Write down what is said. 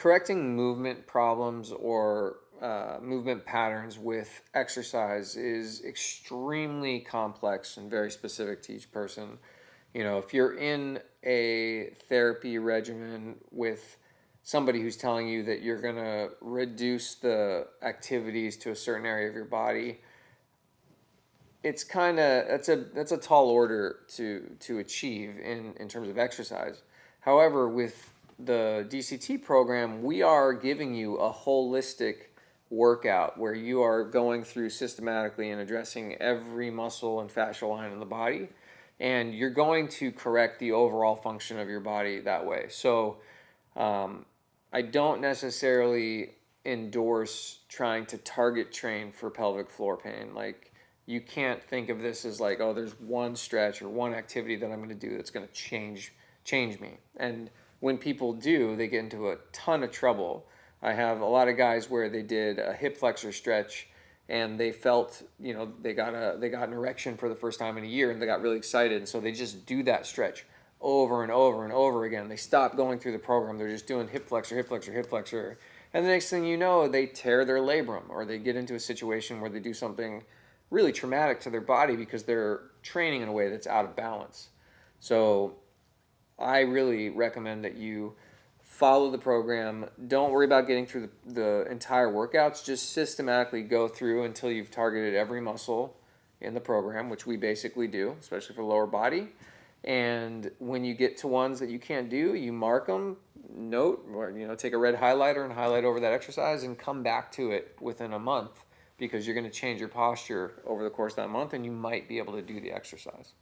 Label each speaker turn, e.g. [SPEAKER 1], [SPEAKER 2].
[SPEAKER 1] correcting movement problems or movement patterns with exercise is extremely complex and very specific to each person. If you're in a therapy regimen with somebody who's telling you that you're going to reduce the activities to a certain area of your body, it's kind of that's a tall order to achieve in terms of exercise. However, with the DCT program, we are giving you a holistic workout where you are going through systematically and addressing every muscle and fascial line in the body, and you're going to correct the overall function of your body that way. So I don't necessarily endorse trying to target train for pelvic floor pain. Like, you can't think of this as like, oh, there's one stretch or one activity that I'm going to do that's going to change me. And when people do, they get into a ton of trouble. I have a lot of guys where they did a hip flexor stretch and they felt, they got an erection for the first time in a year, and they got really excited, and so they just do that stretch over and over and over again. They stop going through the program. They're just doing hip flexor, hip flexor, hip flexor. And the next thing you know, they tear their labrum, or they get into a situation where they do something really traumatic to their body because they're training in a way that's out of balance. So I really recommend that you follow the program. Don't worry about getting through the entire workouts. Just systematically go through until you've targeted every muscle in the program, which we basically do, especially for lower body. And when you get to ones that you can't do, you mark them, note, or take a red highlighter and highlight over that exercise and come back to it within a month, because you're going to change your posture over the course of that month and you might be able to do the exercise.